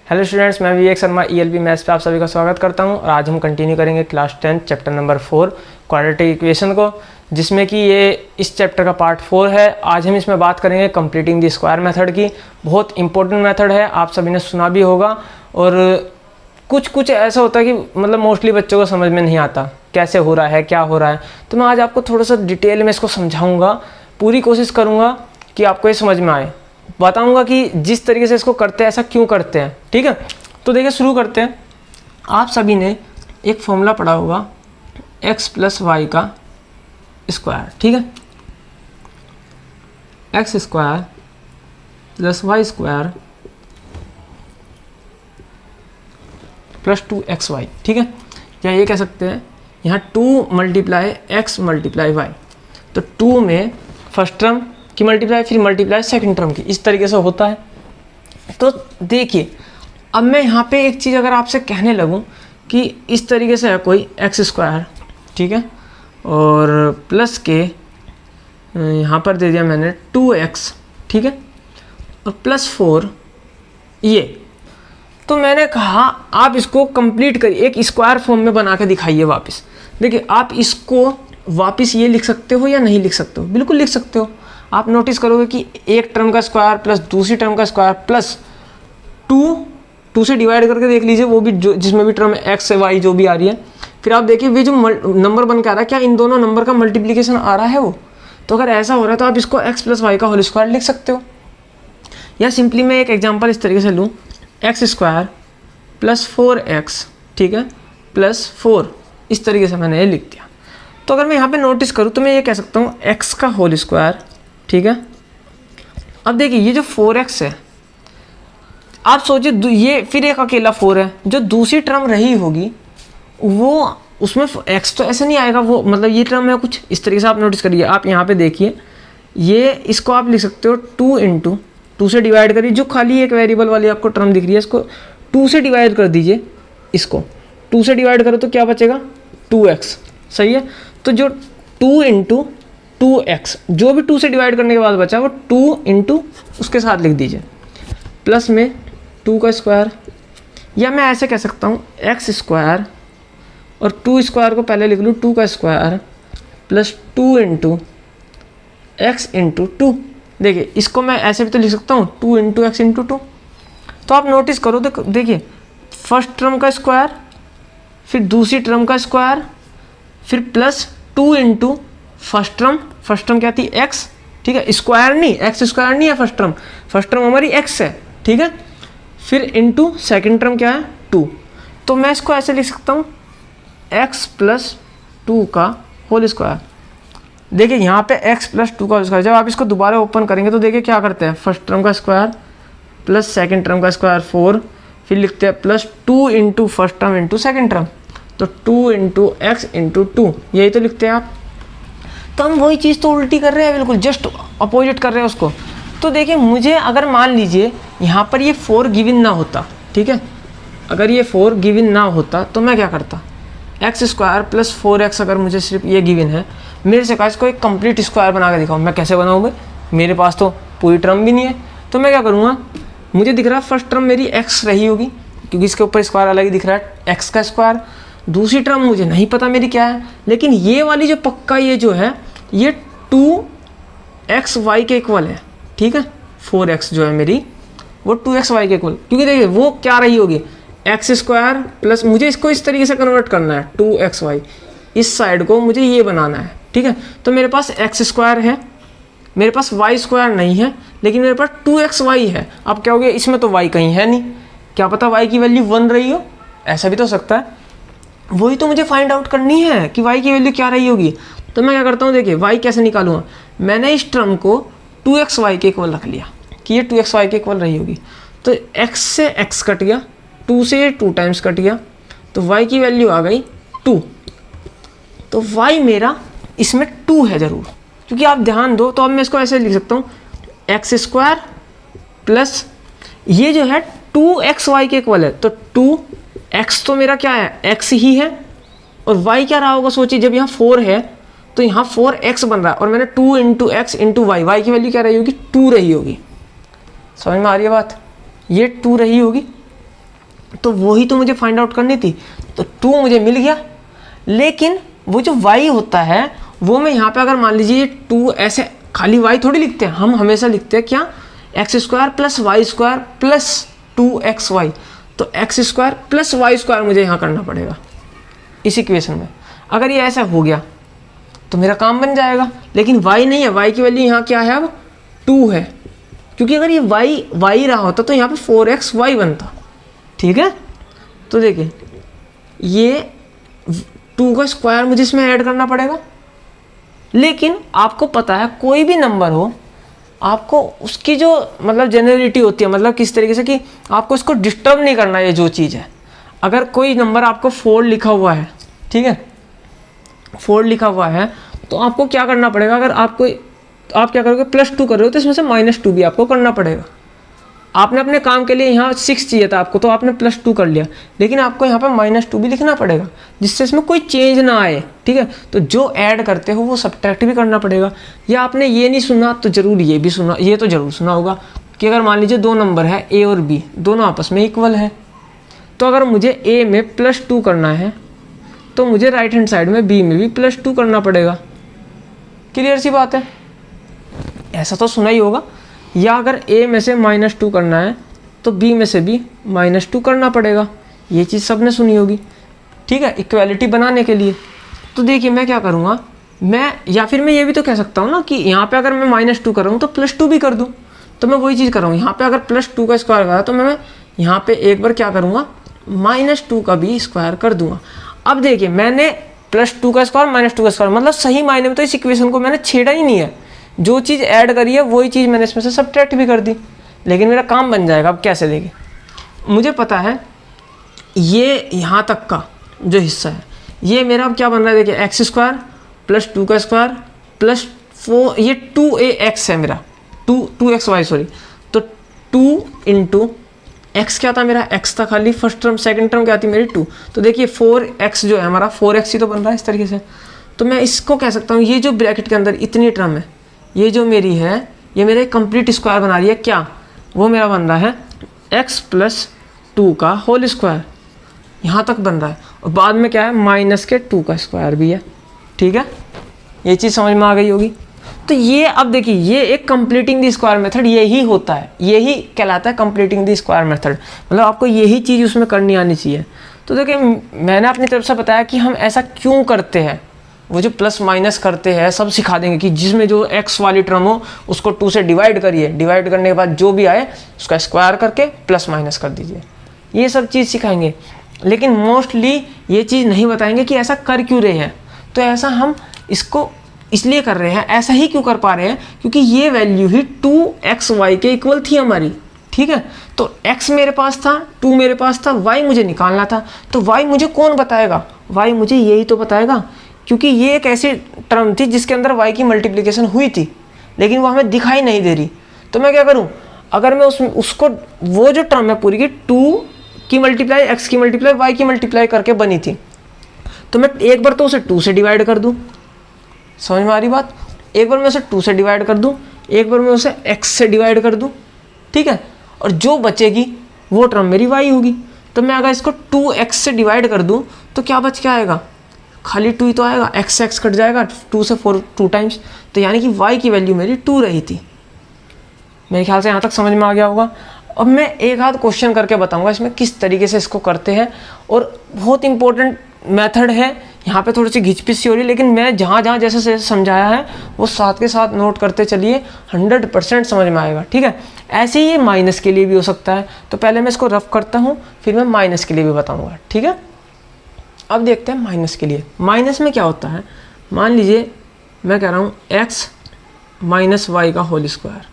Hello students, मैं Vivek Sharma ELP maths पे आप सभी का स्वागत करता हूं। और आज हम कंटिन्यू करेंगे class 10 chapter number 4 quadratic equation को, जिसमें कि ये इस चैप्टर का पार्ट 4 है। आज हम इसमें बात करेंगे कंप्लीटिंग द स्क्वायर मेथड की। बहुत इंपॉर्टेंट मेथड है, आप सभी ने सुना भी होगा। और कुछ ऐसा होता है कि मतलब मोस्टली बच्चों को समझ में नहीं आता कैसे हो रहा है, क्या हो रहा है। तो मैं आज आपको थोड़ा सा डिटेल में इसको समझाऊँगा, पूरी कोशिश करूँगा कि आपको ये समझ में आए। बताऊंगा कि जिस तरीके से इसको करते हैं ऐसा क्यों करते हैं, ठीक है। तो देखिए शुरू करते हैं। आप सभी ने एक फॉर्मूला पढ़ा होगा x + y का स्क्वायर, ठीक है। x² + y² + 2xy, ठीक है। या ये कह सकते हैं यहाँ 2 × x × y। तो 2 में फर्स्ट टर्म की मल्टीप्लाई, फिर मल्टीप्लाई सेकंड टर्म की, इस तरीके से होता है। तो देखिए अब मैं यहाँ पे एक चीज़ अगर आपसे कहने लगूँ कि इस तरीके से है कोई x², ठीक है, और प्लस के यहाँ पर दे दिया मैंने 2x, ठीक है, और +4 ये। तो मैंने कहा आप इसको कंप्लीट करिए, एक स्क्वायर फॉर्म में बना के दिखाइए वापस। देखिए आप इसको वापस ये लिख सकते हो या नहीं लिख सकते हो, बिल्कुल लिख सकते हो। आप नोटिस करोगे कि एक टर्म का स्क्वायर प्लस दूसरी टर्म का स्क्वायर प्लस 2 से डिवाइड करके देख लीजिए, वो भी जो जिसमें भी टर्म x से y जो भी आ रही है। फिर आप देखिए वे जो नंबर बन के आ रहा है, क्या इन दोनों नंबर का मल्टीप्लिकेशन आ रहा है वो। तो अगर ऐसा हो रहा है तो आप इसको x + y का होल स्क्वायर लिख सकते हो। या सिंपली मैं एक एग्जाम्पल इस तरीके से लूँ, x² + 4x, ठीक है, +4, इस तरीके से मैंने ये लिख दिया। तो अगर मैं यहाँ पे नोटिस करूँ तो मैं ये कह सकता हूँ x का होल स्क्वायर, ठीक है। अब देखिए ये जो 4x है, आप सोचिए ये फिर एक अकेला 4 है, जो दूसरी टर्म रही होगी वो उसमें x तो ऐसे नहीं आएगा, वो मतलब ये टर्म है कुछ इस तरीके से। आप नोटिस करिए, आप यहाँ पे देखिए, ये इसको आप लिख सकते हो 2 × 2 से डिवाइड करिए, जो खाली एक वेरिएबल वाली आपको टर्म दिख रही है इसको 2 से डिवाइड कर दीजिए। इसको 2 से डिवाइड करो तो क्या बचेगा 2x, सही है। तो जो 2 × 2x जो भी 2 से डिवाइड करने के बाद बचा वो 2 × उसके साथ लिख दीजिए, प्लस में 2 का स्क्वायर। या मैं ऐसे कह सकता हूँ x² और 2² को पहले लिख लूँ 2 का स्क्वायर प्लस 2 × x × 2। देखिए इसको मैं ऐसे भी तो लिख सकता हूँ 2 × x × 2। तो आप नोटिस करो, देखिए फर्स्ट टर्म का स्क्वायर, फिर दूसरी टर्म का स्क्वायर, फिर प्लस 2 × फर्स्ट टर्म क्या थी x, ठीक है, स्क्वायर नहीं, x² नहीं है फर्स्ट टर्म हमारी x है, ठीक है। फिर इनटू सेकंड टर्म क्या है 2। तो मैं इसको ऐसे लिख सकता हूँ x + 2 का होल स्क्वायर। देखिए यहाँ पे x + 2 का होल स्क्वायर, जब आप इसको दोबारा ओपन करेंगे तो देखिए क्या करते हैं, फर्स्ट टर्म का स्क्वायर प्लस सेकंड टर्म का स्क्वायर 4, फिर लिखते हैं +2 × फर्स्ट टर्म × सेकंड टर्म, तो 2 × x × 2, यही तो लिखते हैं आप। तो हम वही चीज़ तो उल्टी कर रहे हैं, बिल्कुल जस्ट अपोजिट कर रहे हैं उसको। तो देखिए मुझे अगर मान लीजिए यहाँ पर ये 4 गिवन ना होता, ठीक है, अगर ये 4 गिवन ना होता तो मैं क्या करता, x² + 4x अगर मुझे सिर्फ ये गिवन है, मेरे से कहा इसको एक कंप्लीट स्क्वायर बना के दिखाओ। मैं कैसे बनाऊँगा, मेरे पास तो पूरी टर्म भी नहीं है। तो मैं क्या करूँगा, मुझे दिख रहा है फर्स्ट टर्म मेरी x रही होगी क्योंकि इसके ऊपर स्क्वायर अलग ही दिख रहा है, x का स्क्वायर। दूसरी टर्म मुझे नहीं पता मेरी क्या है, लेकिन ये वाली जो पक्का ये जो है ये 2xy के इक्वल है, ठीक है। 4x जो है मेरी वो 2xy के इक्वल, क्योंकि देखिए वो क्या रही होगी x² प्लस, मुझे इसको इस तरीके से कन्वर्ट करना है 2xy, इस साइड को मुझे ये बनाना है, ठीक है। तो मेरे पास x² है, मेरे पास y² नहीं है, लेकिन मेरे पास 2xy है। अब क्या हो गया, इसमें तो y कहीं है नहीं, क्या पता y की वैल्यू 1 रही हो, ऐसा भी तो सकता है। वही तो मुझे फाइंड आउट करनी है कि y की वैल्यू क्या रही होगी। तो मैं क्या करता हूँ, देखिए y कैसे निकालूंगा, मैंने इस टर्म को 2xy के इक्वल रख लिया कि ये 2xy के इक्वल रही होगी। तो x से x कट गया, 2 से ये 2 टाइम्स कट गया, तो y की वैल्यू आ गई 2। तो y मेरा इसमें 2 है ज़रूर, क्योंकि आप ध्यान दो। तो अब मैं इसको ऐसे लिख सकता हूँ x² प्लस ये जो है 2xy के इक्वल है, तो 2x तो मेरा क्या है x ही है, और y क्या रहा होगा सोचिए, जब यहाँ 4 है तो यहाँ 4x बन रहा है, और मैंने 2 × x × y की वैल्यू क्या रही होगी 2 रही होगी। समझ में आ रही है बात, ये 2 रही होगी, तो वही तो मुझे फाइंड आउट करनी थी। तो 2 मुझे मिल गया, लेकिन वो जो y होता है वो मैं यहाँ पे अगर मान लीजिए 2 ऐसे खाली y थोड़ी लिखते हैं, हम हमेशा लिखते हैं क्या, x square plus Y square plus 2xy। तो x square plus Y square मुझे यहाँ करना पड़ेगा इस इक्वेशन में। अगर ये ऐसा हो गया तो मेरा काम बन जाएगा, लेकिन y नहीं है, y की वैल्यू यहाँ क्या है अब 2 है, क्योंकि अगर ये y रहा होता तो यहाँ पे 4xy बनता। ठीक है, तो देखिए ये 2 का स्क्वायर मुझे इसमें ऐड करना पड़ेगा। लेकिन आपको पता है कोई भी नंबर हो, आपको उसकी जो मतलब जेनरलिटी होती है, मतलब किस तरीके से कि आपको इसको डिस्टर्ब नहीं करना है जो चीज़ है। अगर कोई नंबर आपको 4 लिखा हुआ है, ठीक है, 4 लिखा हुआ है, तो आपको क्या करना पड़ेगा, अगर आप क्या करोगे +2 कर रहे हो तो इसमें से -2 भी आपको करना पड़ेगा। आपने अपने काम के लिए यहाँ 6 चाहिए था आपको, तो आपने +2 कर लिया, लेकिन आपको यहाँ पर -2 भी लिखना पड़ेगा जिससे इसमें कोई चेंज ना आए। ठीक है, तो जो ऐड करते हो वो सब्ट्रैक्ट भी करना पड़ेगा। या आपने ये नहीं सुना तो जरूर ये भी सुना, ये तो जरूर सुना होगा कि अगर मान लीजिए 2 नंबर है A और B, दोनों आपस में इक्वल है, तो अगर मुझे A में +2 करना है तो मुझे राइट हैंड साइड में B में भी +2 करना पड़ेगा। क्लियर सी बात है, ऐसा तो सुना ही होगा। या अगर A में से -2 करना है तो B में से भी -2 करना पड़ेगा, ये चीज़ सबने सुनी होगी। ठीक है, इक्वालिटी बनाने के लिए। तो देखिए मैं क्या करूँगा, या फिर मैं ये भी तो कह सकता हूँ ना कि यहाँ पे अगर मैं -2 कर रहा हूँ तो +2 भी कर दूँ। तो मैं वही चीज़ कर रहा हूँ, यहाँ पे अगर +2 का स्क्वायर करा तो मैं यहाँ पे एक बार क्या करूँगा, -2 का भी स्क्वायर कर दूंगा। अब देखिए मैंने +2 का स्क्वायर -2 का स्क्वायर, मतलब सही मायने में तो इस इक्वेशन को मैंने छेड़ा ही नहीं है। जो चीज़ ऐड करी है वही चीज़ मैंने इसमें से सब्ट्रैक्ट भी कर दी, लेकिन मेरा काम बन जाएगा। अब कैसे देखिए, मुझे पता है ये यहाँ तक का जो हिस्सा है ये मेरा अब क्या बन रहा है, देखिए एक्स स्क्वायर प्लस 2 का स्क्वायर प्लस 4, ये 2ax है मेरा, 2xy सॉरी। तो 2 इंटू एक्स क्या था मेरा, एक्स था खाली, फर्स्ट टर्म, सेकंड टर्म क्या थी मेरी 2। तो देखिए 4x जो है हमारा 4x ही तो बन रहा है इस तरीके से। तो मैं इसको कह सकता हूँ, ये जो ब्रैकेट के अंदर इतनी टर्म है, ये जो मेरी है, ये मेरे कंप्लीट स्क्वायर बना रही है क्या, वो मेरा बन रहा है x प्लस 2 का होल स्क्वायर, यहाँ तक बन रहा है। और बाद में क्या है, -2 का स्क्वायर भी है। ठीक है, ये चीज़ समझ में आ गई होगी। तो ये अब देखिए ये एक कंप्लीटिंग द स्क्वायर मेथड यही होता है, यही कहलाता है कंप्लीटिंग द स्क्वायर मेथड। मतलब आपको यही चीज़ उसमें करनी आनी चाहिए। तो देखिए मैंने अपनी तरफ से बताया कि हम ऐसा क्यों करते हैं, वो जो प्लस माइनस करते हैं सब सिखा देंगे कि जिसमें जो x वाली टर्म हो उसको 2 से डिवाइड करिए, डिवाइड करने के बाद जो भी आए उसका स्क्वायर करके प्लस माइनस कर दीजिए, ये सब चीज़ सिखाएंगे। लेकिन मोस्टली ये चीज़ नहीं बताएंगे कि ऐसा कर क्यों रहे हैं। तो ऐसा हम इसको इसलिए कर रहे हैं, ऐसा ही क्यों कर पा रहे हैं, क्योंकि ये वैल्यू ही 2xy के इक्वल थी हमारी। ठीक है, तो x मेरे पास था, 2 मेरे पास था, y मुझे निकालना था। तो y मुझे कौन बताएगा, y मुझे यही तो बताएगा, क्योंकि ये एक ऐसी टर्म थी जिसके अंदर y की मल्टीप्लिकेशन हुई थी, लेकिन वो हमें दिखाई नहीं दे रही। तो मैं क्या करूं, अगर मैं उसको वो जो टर्म है पूरी की 2 की मल्टीप्लाई x की मल्टीप्लाई y की मल्टीप्लाई करके बनी थी, तो मैं एक बार तो उसे 2 से डिवाइड कर दूं, समझ में आ रही बात, एक बार मैं उसे 2 से डिवाइड कर दूं, एक बार मैं उसे x से डिवाइड कर दूं। ठीक है, और जो बचेगी वो टर्म मेरी y होगी। तो मैं अगर इसको 2x से डिवाइड कर दूं तो क्या बच के आएगा, खाली 2 ही तो आएगा, x से x कट जाएगा, 2 से 4 2 टाइम्स, तो यानी कि y की वैल्यू मेरी 2 रही थी। मेरे ख्याल से यहाँ तक समझ में आ गया होगा। अब मैं एक आध क्वेश्चन करके बताऊंगा इसमें किस तरीके से इसको करते हैं, और बहुत इंपॉर्टेंट मेथड है। यहाँ पे थोड़ी सी घिचपिच सी हो रही है, लेकिन मैं जहाँ जहाँ जैसे समझाया है वो साथ के साथ नोट करते चलिए, 100% समझ में आएगा। ठीक है, ऐसे ही ये माइनस के लिए भी हो सकता है। तो पहले मैं इसको रफ करता हूँ, फिर मैं माइनस के लिए भी बताऊँगा। ठीक है, अब देखते हैं माइनस के लिए। माइनस में क्या होता है, मान लीजिए मैं कह रहा हूँ x माइनस वाई का होल स्क्वायर,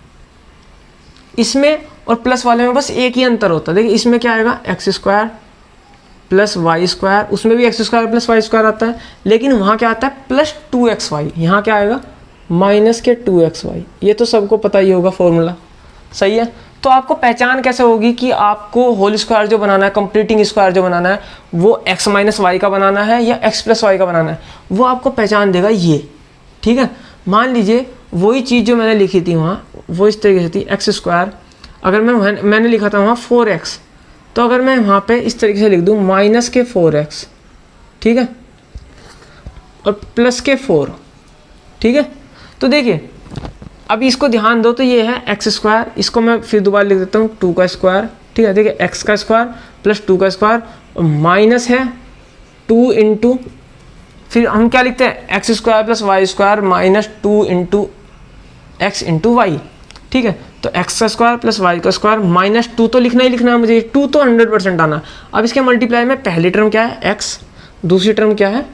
इसमें और प्लस वाले में बस एक ही अंतर होता है। देखिए इसमें क्या आएगा, x square plus Y square, उसमें भी x square plus Y square आता है, लेकिन वहाँ क्या आता है प्लस 2xy, यहाँ क्या आएगा माइनस के 2xy। ये तो सबको पता ही होगा फॉर्मूला, सही है। तो आपको पहचान कैसे होगी कि आपको होल स्क्वायर जो बनाना है, कंप्लीटिंग स्क्वायर जो बनाना है, वो x माइनस वाई का बनाना है या x प्लस वाई का बनाना है, वो आपको पहचान देगा ये। ठीक है, मान लीजिए वही चीज़ जो मैंने लिखी थी वहाँ, वो इस तरीके से थी, एक्स स्क्वायर, अगर मैंने लिखा था वहाँ 4x, तो अगर मैं वहाँ पे इस तरीके से लिख दूँ माइनस के 4x, ठीक है, और प्लस के 4, ठीक है। तो देखिए अब इसको ध्यान दो, तो ये है एक्स स्क्वायर, इसको मैं फिर दोबारा लिख देता हूँ 2 का स्क्वायर, ठीक है। देखिए एक्स का स्क्वायर प्लस 2 का स्क्वायर और माइनस है 2 इंटू, फिर हम क्या लिखते हैं x square plus Y square minus 2 into x into y, ठीक है। तो एक्स का स्क्वायर प्लस वाई का स्क्वायर माइनस 2 तो लिखना ही लिखना है मुझे, 2 तो 100% आना। अब इसके मल्टीप्लाई में पहली टर्म क्या है एक्स, दूसरी टर्म क्या है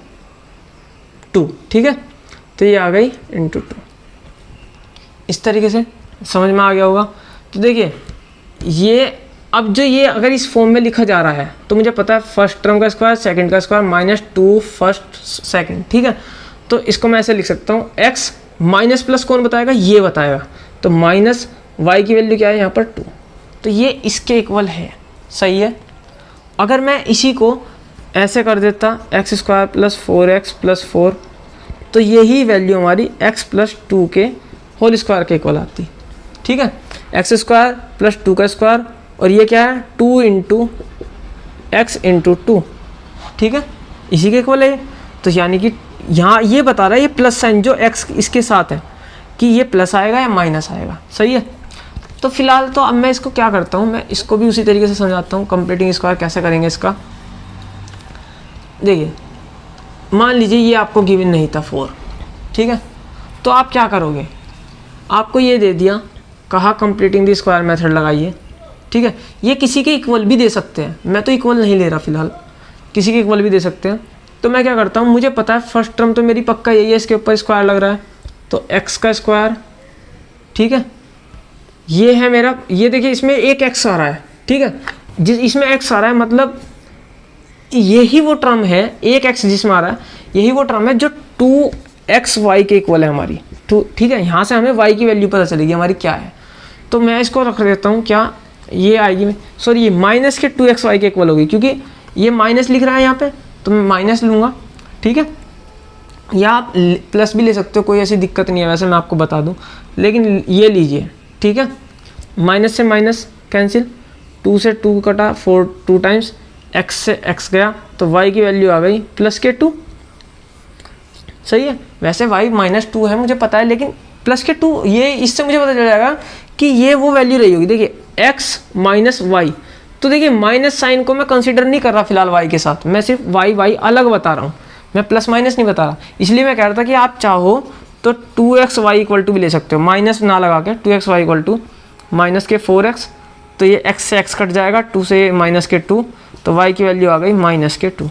2, ठीक है। तो ये आ गई इंटू 2, इस तरीके से समझ में आ गया होगा। तो देखिए ये अब जो ये अगर इस फॉर्म में लिखा जा रहा है तो मुझे पता है फर्स्ट टर्म का स्क्वायर सेकंड का स्क्वायर माइनस 2 फर्स्ट सेकंड, ठीक है। तो इसको मैं ऐसे लिख सकता हूँ एक्स माइनस प्लस कौन बताएगा, ये बताएगा। तो माइनस वाई की वैल्यू क्या है यहाँ पर 2, तो ये इसके इक्वल है, सही है। अगर मैं इसी को ऐसे कर देता x square plus 4x plus 4, तो यही वैल्यू हमारी x प्लस 2 के होल स्क्वायर के इक्वल आती, ठीक है। एक्स स्क्वायर प्लस 2 का स्क्वायर और ये क्या है 2 इंटू एक्स इंटू 2, ठीक है, इसी के इक्वल है। तो यानी कि यहाँ ये बता रहा है ये प्लस साइन जो x इसके साथ है कि ये प्लस आएगा या माइनस आएगा, सही है। तो फिलहाल तो अब मैं इसको क्या करता हूँ, मैं इसको भी उसी तरीके से समझाता हूँ। कंप्लीटिंग स्क्वायर कैसे करेंगे इसका, देखिए मान लीजिए ये आपको गिवन नहीं था 4, ठीक है। तो आप क्या करोगे, आपको ये दे दिया, कहा कंप्लीटिंग द स्क्वायर मेथड लगाइए, ठीक है। ये किसी के इक्वल भी दे सकते हैं, मैं तो इक्वल नहीं ले रहा फिलहाल, किसी के इक्वल भी दे सकते हैं। तो मैं क्या करता हूँ, मुझे पता है फर्स्ट टर्म तो मेरी पक्का यही है, इसके ऊपर स्क्वायर लग रहा है, तो एक्स का स्क्वायर, ठीक है। ये है मेरा, ये देखिए इसमें एक एक्स आ रहा है, ठीक है, जिस इसमें एक्स आ रहा है मतलब यही वो टर्म है, एक एक्स जिसमें आ रहा है यही वो टर्म है जो 2xy के इक्वल है हमारी, ठीक है। यहाँ से हमें y की वैल्यू पता चलेगी हमारी क्या है। तो मैं इसको रख देता हूँ, क्या ये आएगी, सॉरी ये माइनस के 2xy के इक्वल होगी, क्योंकि ये माइनस लिख रहा है यहाँ पे, तो मैं माइनस लूँगा, ठीक है। या आप प्लस भी ले सकते हो, कोई ऐसी दिक्कत नहीं है, वैसे मैं आपको बता दूँ, लेकिन ये लीजिए, ठीक है। माइनस से माइनस कैंसिल, 2 से 2 कटा, 4 2 टाइम्स, x से x गया, तो y की वैल्यू आ गई प्लस के 2, सही है। वैसे y माइनस 2 है मुझे पता है, लेकिन प्लस के 2 ये इससे मुझे पता चल जाएगा कि ये वो वैल्यू रही होगी। देखिए x माइनस वाई, तो देखिए माइनस साइन को मैं कंसीडर नहीं कर रहा फिलहाल y के साथ, मैं सिर्फ y अलग बता रहा हूँ, मैं प्लस माइनस नहीं बता रहा। इसलिए मैं कह रहा था कि आप चाहो तो 2xy इक्वल टू भी ले सकते हो, माइनस ना लगा के 2xy इक्वल टू माइनस के 4x, तो ये x से x कट जाएगा, 2 से माइनस के 2, तो y की वैल्यू आ गई माइनस के 2।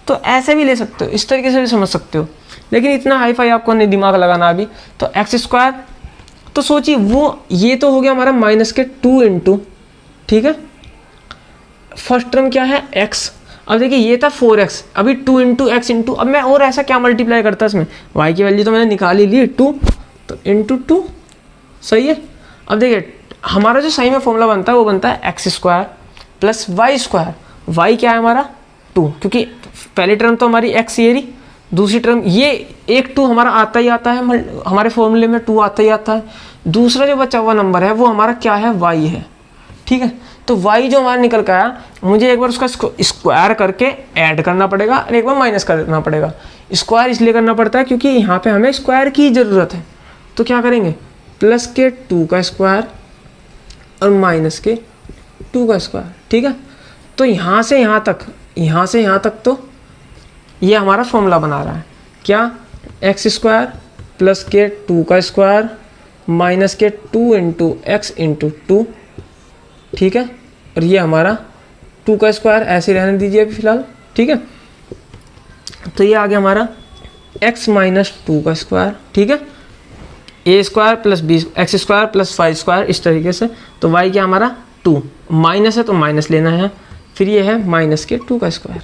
तो ऐसे भी ले सकते हो, इस तरीके से भी समझ सकते हो, लेकिन इतना हाई फाई आपको नहीं दिमाग लगाना अभी। तो एक्स स्क्वायर, तो सोचिए वो ये तो हो गया हमारा माइनस के 2 इंटू, ठीक है, फर्स्ट टर्म क्या है x। अब देखिए ये था 4x, अभी 2 इंटू एक्स इंटू, अब मैं और ऐसा क्या मल्टीप्लाई करता इसमें, y की वैल्यू तो मैंने निकाल ही ली 2, तो इंटू 2, सही है। अब देखिए हमारा जो सही में फॉर्मूला बनता है वो बनता है x square plus Y square, y क्या है हमारा 2, क्योंकि पहली टर्म तो हमारी x ये रही, दूसरी टर्म ये एक 2 हमारा आता ही आता है, हमारे फॉर्मूले में 2 आता ही आता है। दूसरा जो बचा हुआ नंबर है वो हमारा क्या है, y है, ठीक है। तो y जो हमारा निकल के आया, मुझे एक बार उसका स्क्वायर करके ऐड करना पड़ेगा और एक बार माइनस करना पड़ेगा। स्क्वायर इसलिए करना पड़ता है क्योंकि यहाँ पे हमें स्क्वायर की ज़रूरत है। तो क्या करेंगे, प्लस के 2 का स्क्वायर और माइनस के 2 का स्क्वायर, ठीक है। तो यहाँ से यहाँ तक, यहाँ से यहाँ तक तो ये हमारा फॉर्मूला बना रहा है, क्या, एक्स स्क्वायर प्लस के 2 का स्क्वायर माइनस के 2 इंटू एक्स इंटू 2, ठीक है। और ये हमारा 2 का स्क्वायर ऐसे रहने दीजिए अभी फिलहाल, ठीक है। तो ये आ गया हमारा x माइनस 2 का स्क्वायर, ठीक है, A square plus B X square plus Y square, इस तरीके से। तो y क्या हमारा 2, माइनस है तो माइनस लेना है, फिर ये है माइनस के 2 का स्क्वायर।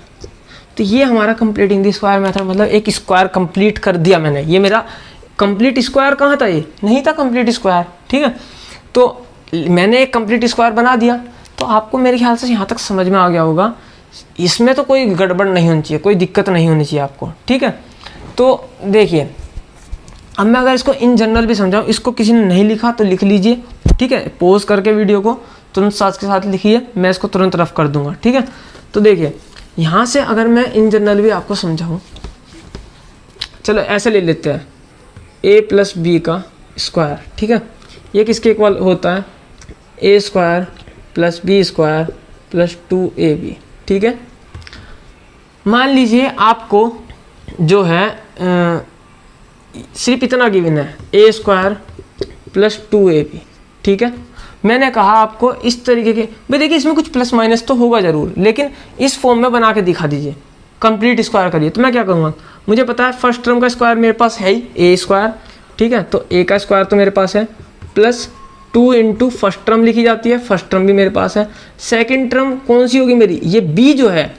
तो ये हमारा कंप्लीटिंग द स्क्वायर मेथड, मतलब एक स्क्वायर कंप्लीट कर दिया मैंने। ये मेरा कंप्लीट स्क्वायर कहाँ था, ये नहीं था कंप्लीट स्क्वायर, ठीक है। तो मैंने एक कंप्लीट स्क्वायर बना दिया, तो आपको मेरे ख्याल से यहाँ तक समझ में आ गया होगा। इसमें तो कोई गड़बड़ नहीं होनी चाहिए, कोई दिक्कत नहीं होनी चाहिए आपको, ठीक है। तो देखिए अब मैं अगर इसको इन जनरल भी समझाऊँ, इसको किसी ने नहीं लिखा तो लिख लीजिए, ठीक है, पॉज करके वीडियो को तुरंत साथ के साथ लिखिए, मैं इसको तुरंत रफ कर दूंगा, ठीक है। तो देखिए यहाँ से अगर मैं इन जनरल भी आपको समझाऊँ, चलो ऐसे ले लेते हैं a प्लस बी का स्क्वायर, ठीक है। ये किसके इक्वल होता है, a square plus b square plus 2ab, ठीक है। मान लीजिए आपको जो है सिर्फ इतना गिवन है a स्क्वायर प्लस 2ab, ठीक है। मैंने कहा आपको इस तरीके के, भाई देखिए इसमें कुछ प्लस माइनस तो होगा ज़रूर, लेकिन इस फॉर्म में बना के दिखा दीजिए, कंप्लीट स्क्वायर करिए। तो मैं क्या करूँगा, मुझे पता है फर्स्ट टर्म का स्क्वायर मेरे पास है ही a स्क्वायर, ठीक है। तो a का स्क्वायर तो मेरे पास है, प्लस 2 इंटू फर्स्ट टर्म लिखी जाती है, फर्स्ट टर्म भी मेरे पास है। सेकेंड टर्म कौन सी होगी मेरी, ये b जो है,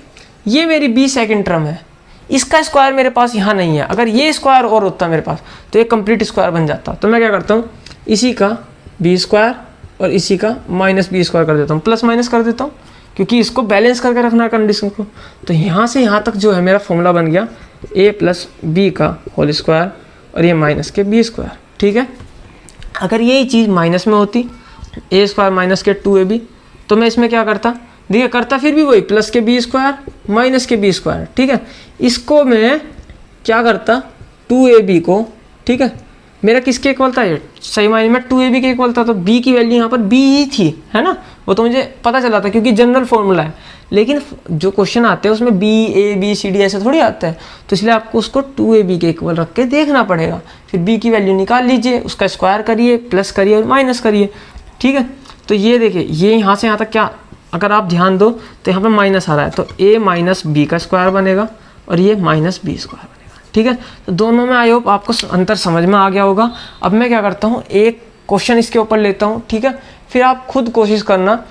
ये मेरी b सेकेंड टर्म है, इसका स्क्वायर मेरे पास यहाँ नहीं है। अगर ये स्क्वायर और होता मेरे पास तो ये कंप्लीट स्क्वायर बन जाता। तो मैं क्या करता हूँ, इसी का b स्क्वायर और इसी का माइनस बी स्क्वायर कर देता हूँ, प्लस माइनस कर देता हूँ, क्योंकि इसको बैलेंस करके रखना है कंडीशन को। तो यहाँ से यहाँ तक जो है मेरा फॉर्मूला बन गया a प्लस बी का होल स्क्वायर और ये माइनस के बी स्क्वायर, ठीक है। अगर यही चीज़ माइनस में होती a स्क्वायर माइनस के 2ab, तो मैं इसमें क्या करता, देखिए करता फिर भी वही प्लस के बी स्क्वायर माइनस के बी स्क्वायर, ठीक है। इसको मैं क्या करता, 2ab को, ठीक है, मेरा किसके इक्वल था, ये सही मायने में 2ab के इक्वल था। तो b की वैल्यू यहाँ पर b ही थी, है ना, वो तो मुझे पता चला था क्योंकि जनरल फॉर्मूला है। लेकिन जो क्वेश्चन आते हैं उसमें b a b c d ऐसे थोड़ी आता है, तो इसलिए आपको उसको 2ab के इक्वल रख के देखना पड़ेगा। फिर b की वैल्यू निकाल लीजिए, उसका स्क्वायर करिए, प्लस करिए और माइनस करिए, ठीक है। तो ये देखिए ये यहाँ से यहाँ तक क्या, अगर आप ध्यान दो तो यहाँ पर माइनस आ रहा है, तो a माइनस बी का स्क्वायर बनेगा और ये माइनस बी स्क्वायर बनेगा, ठीक है। तो दोनों में आई होप आपको अंतर समझ में आ गया होगा। अब मैं क्या करता हूँ, एक क्वेश्चन इसके ऊपर लेता हूँ, ठीक है, फिर आप खुद कोशिश करना।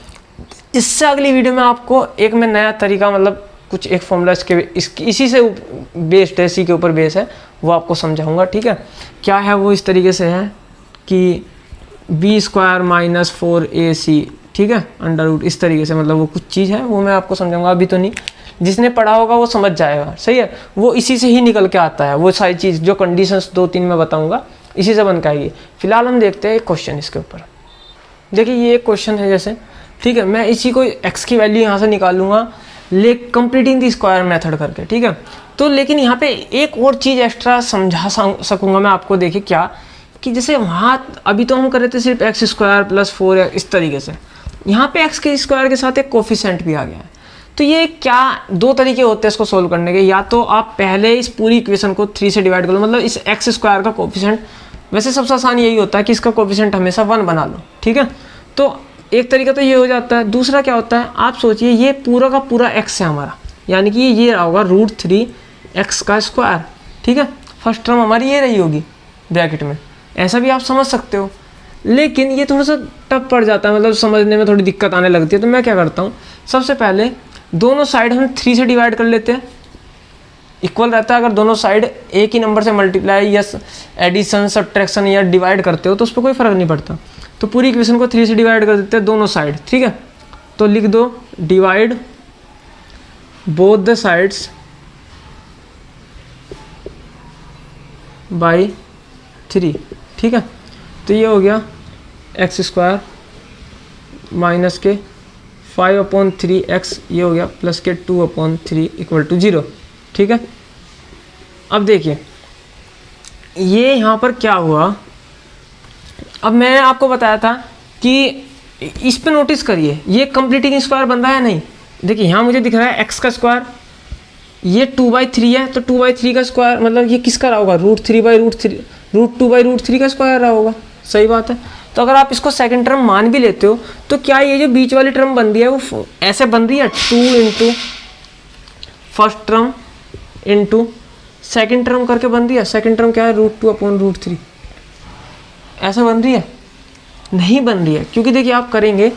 इससे अगली वीडियो में आपको एक मैं नया तरीका, मतलब कुछ एक फॉर्मूला इसी से बेस्ड है, इसी के ऊपर बेस है, वो आपको समझाऊंगा, ठीक है। क्या है वो, इस तरीके से है कि बी स्क्वायर माइनस 4ac, ठीक है, अंडर रूट, इस तरीके से, मतलब वो कुछ चीज़ है, वो मैं आपको समझाऊंगा, अभी तो नहीं। जिसने पढ़ा होगा वो समझ जाएगा, सही है, वो इसी से ही निकल के आता है, वो सारी चीज़ जो कंडीशंस 2-3 मैं बताऊंगा इसी से बन के आएगी। फिलहाल हम देखते हैं एक क्वेश्चन इसके ऊपर। देखिए ये एक क्वेश्चन है जैसे, ठीक है, मैं इसी को x की वैल्यू यहाँ से निकालूंगा, ले कंप्लीटिंग द स्क्वायर मेथड करके, ठीक है। तो लेकिन यहाँ पे एक और चीज़ एक्स्ट्रा समझा सकूँगा मैं आपको, देखिए क्या, कि जैसे वहाँ अभी तो हम कर रहे थे सिर्फ एक्स स्क्वायर प्लस 4 इस तरीके से, यहाँ पे एक्स के स्क्वायर के साथ एक कोफिशिएंट भी आ गया है। तो ये क्या, दो तरीके होते हैं इसको सोल्व करने के, या तो आप पहले इस पूरी इक्वेशन को 3 से डिवाइड कर लो, मतलब इस एक्स स्क्वायर का कोफिशिएंट, वैसे सबसे आसान यही होता है कि इसका कोफिशिएंट हमेशा 1 बना लो, ठीक है। तो एक तरीका तो ये हो जाता है। दूसरा क्या होता है, आप सोचिए ये पूरा का पूरा एक्स है हमारा, यानी कि ये रहा होगा √3x का स्क्वायर, ठीक है। फर्स्ट टर्म हमारी ये रही होगी ब्रैकेट में, ऐसा भी आप समझ सकते हो, लेकिन ये थोड़ा सा टफ पड़ जाता है, मतलब समझने में थोड़ी दिक्कत आने लगती है। तो मैं क्या करता हूँ, सबसे पहले दोनों साइड हम 3 से डिवाइड कर लेते हैं, इक्वल रहता है। अगर दोनों साइड एक ही नंबर से मल्टीप्लाई या एडिशन सब्ट्रैक्शन या डिवाइड करते हो तो उस पर कोई फ़र्क नहीं पड़ता। तो पूरी इक्वेशन को 3 से डिवाइड कर देते हैं दोनों साइड, ठीक है। तो लिख दो divide both the sides by 3, ठीक है। तो ये हो गया एक्स स्क्वायर माइनस के 5/3x, ये हो गया प्लस के 2/3 इक्वल टू 0, ठीक है। अब देखिए ये यहाँ पर क्या हुआ, अब मैंने आपको बताया था कि इस पे नोटिस करिए ये कंप्लीटिंग स्क्वायर बन रहा है नहीं। देखिए यहाँ मुझे दिख रहा है x का स्क्वायर, ये 2/3 है, तो 2/3 का स्क्वायर मतलब ये किसका रहा होगा, √2/3 का स्क्वायर रहा होगा, सही बात है। तो अगर आप इसको सेकंड टर्म मान भी लेते हो तो क्या ये जो बीच वाली टर्म बन रही है वो ऐसे बन रही है, 2 into first term into second term करके बन रही है। सेकेंड टर्म क्या है, √2/√3, ऐसा बन रही है, नहीं बन रही है। क्योंकि देखिए आप करेंगे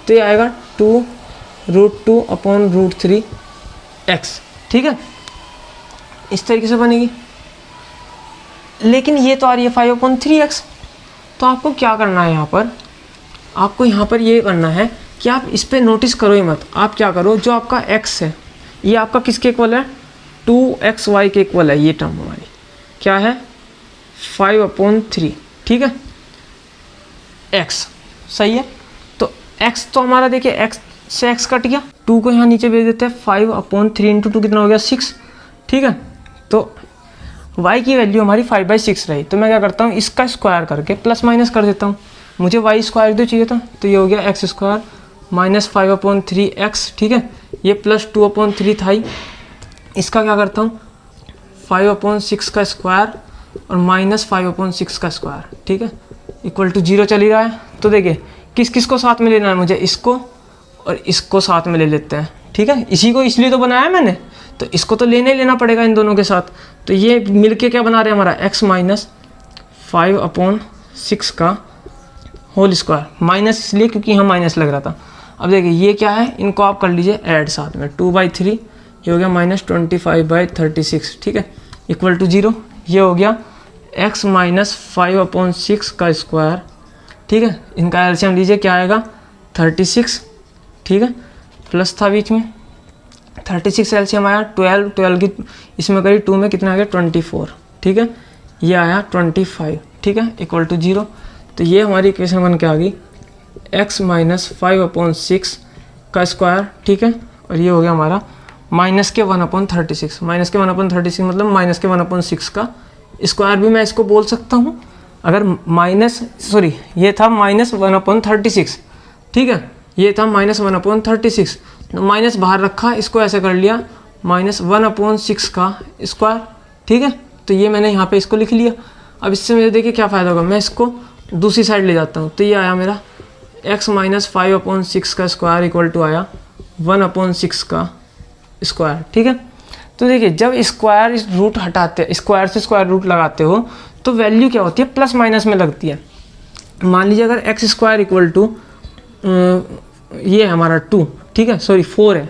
तो ये आएगा 2√2/√3x, ठीक है, इस तरीके से बनेगी। लेकिन ये तो आ रही है 5/3x। तो आपको क्या करना है, यहाँ पर आपको यहाँ पर ये करना है कि आप इस पर नोटिस करो ही मत। आप क्या करो, जो आपका x है ये आपका किसके इक्वल है, 2xy के इक्वल है। ये टर्म हमारी क्या है, 5/3, ठीक है, x, सही है। तो x तो हमारा देखिए x से x कट गया, 2 को यहाँ नीचे भेज देते हैं, 5/3 इंटू 2 कितना हो गया 6, ठीक है। तो y की वैल्यू हमारी 5/6 रही, तो मैं क्या करता हूँ इसका स्क्वायर करके प्लस माइनस कर देता हूँ, मुझे y स्क्वायर तो चाहिए था, तो ये हो गया x स्क्वायर माइनस 5/3x, ठीक है। ये प्लस 2/3 था ही, इसका क्या करता हूँ 5/6 का स्क्वायर और माइनस 5/6 का स्क्वायर, ठीक है, इक्वल टू 0 चल ही रहा है। तो देखिए किस किस को साथ में लेना है मुझे, इसको और इसको साथ में ले लेते हैं, ठीक है। इसी को इसलिए तो बनाया मैंने, तो इसको तो लेना ही लेना पड़ेगा इन दोनों के साथ। तो ये मिलके क्या बना रहे हैं हमारा x माइनस 5/6 का होल स्क्वायर, माइनस इसलिए क्योंकि यहाँ माइनस लग रहा था। अब देखिए ये क्या है, इनको आप कर लीजिए ऐड साथ में, 2/3 ये हो गया माइनस 25/36, ठीक है, इक्वल टू 0। ये हो गया x माइनस 5/6 का स्क्वायर, ठीक है। इनका एलसीएम लीजिए क्या आएगा 36, ठीक है, प्लस था बीच में, 36 एलसीएम आया 12 की इसमें करी 2 में कितना आ गया 24, ठीक है, ये आया 25, ठीक है, इक्वल टू 0। तो ये हमारी इक्वेशन बन के आ गई x माइनस 5/6 का स्क्वायर, ठीक है, और ये हो गया हमारा माइनस के 1/36, माइनस के 1/36 मतलब माइनस के 1/6 का स्क्वायर भी मैं इसको बोल सकता हूँ। अगर ये था माइनस 1/36, ठीक है, ये था माइनस 1/36, माइनस बाहर रखा, इसको ऐसे कर लिया माइनस 1/6 का स्क्वायर, ठीक है। तो ये मैंने यहाँ पे इसको लिख लिया। अब इससे मुझे देखिए क्या फ़ायदा होगा, मैं इसको दूसरी साइड ले जाता हूँ, तो ये आया मेरा x माइनस 5/6 का स्क्वायर इक्वल टू आया 1/6 का स्क्वायर, ठीक है। तो देखिए जब स्क्वायर रूट हटाते, स्क्वायर से स्क्वायर रूट लगाते हो तो वैल्यू क्या होती है, प्लस माइनस में लगती है। मान लीजिए अगर एक्स स्क्वायर इक्वल टू ये है हमारा 2, ठीक है, 4 है,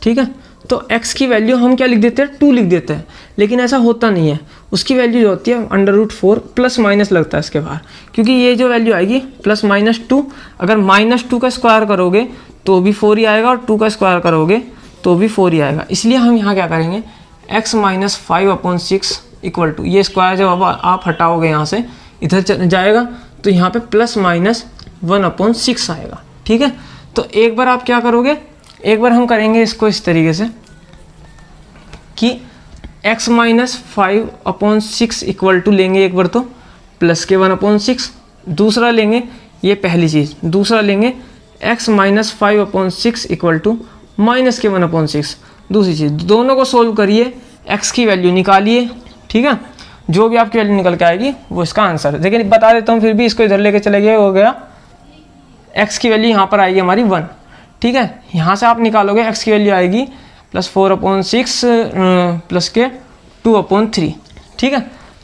ठीक है, तो x की वैल्यू हम क्या लिख देते हैं 2 लिख देते हैं, लेकिन ऐसा होता नहीं है। उसकी वैल्यू जो होती है √4 प्लस माइनस लगता है इसके बाहर, क्योंकि ये जो वैल्यू आएगी प्लस माइनस 2, अगर -2 का स्क्वायर करोगे तो भी 4 ही आएगा और 2 का स्क्वायर करोगे तो भी 4 ही आएगा। इसलिए हम यहाँ क्या करेंगे x माइनस 5/6 इक्वल टू, ये स्क्वायर जब आप हटाओगे यहाँ से इधर जाएगा तो यहाँ पे प्लस माइनस 1/6 आएगा, ठीक है। तो एक बार आप क्या करोगे, एक बार हम करेंगे इसको इस तरीके से कि x माइनस 5/6 इक्वल टू लेंगे एक बार तो प्लस के 1/6, दूसरा लेंगे ये पहली चीज़, दूसरा लेंगे x minus 5/6 equal to minus के 1/6, दूसरी चीज़। दोनों को सोल्व करिए, x की वैल्यू निकालिए, ठीक है, जो भी आपकी वैल्यू निकल के आएगी वो इसका आंसर है। लेकिन बता देता हूँ फिर भी, इसको इधर लेके चले गए, हो गया x की वैल्यू यहाँ पर आएगी हमारी 1, ठीक है। यहाँ से आप निकालोगे x की वैल्यू आएगी प्लस 4/6 प्लस के 2/3, ठीक है।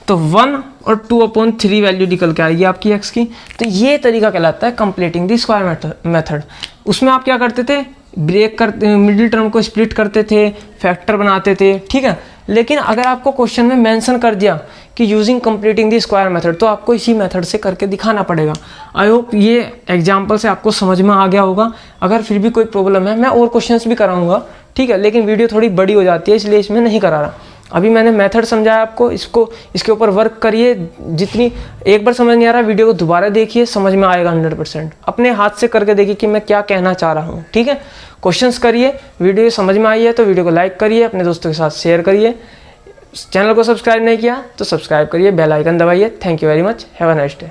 तो 1 और 2/3 वैल्यू निकल के आएगी आपकी x की। तो ये तरीका कहलाता है कंप्लीटिंग द स्क्वायर मेथड। उसमें आप क्या करते थे, ब्रेक करते, मिडिल टर्म को स्प्लिट करते थे, फैक्टर बनाते थे, ठीक है। लेकिन अगर आपको क्वेश्चन में मेंशन कर दिया कि using completing the square method, तो आपको इसी मेथड से करके दिखाना पड़ेगा। आई होप ये एग्जांपल से आपको समझ में आ गया होगा। अगर फिर भी कोई प्रॉब्लम है, मैं और क्वेश्चंस भी कराऊंगा, ठीक है, लेकिन वीडियो थोड़ी बड़ी हो जाती है इसलिए इसमें नहीं करा रहा। अभी मैंने मेथड समझाया आपको, इसके ऊपर वर्क करिए। जितनी एक बार समझ नहीं आ रहा, वीडियो को दोबारा देखिए, समझ में आएगा 100%। अपने हाथ से करके देखिए कि मैं क्या कहना चाह रहा हूँ, ठीक है। क्वेश्चंस करिए, वीडियो समझ में आई है तो वीडियो को लाइक करिए, अपने दोस्तों के साथ शेयर करिए। चैनल को सब्सक्राइब नहीं किया तो सब्सक्राइब करिए, बेल आइकन दबाइए। Thank you very much, have a nice day.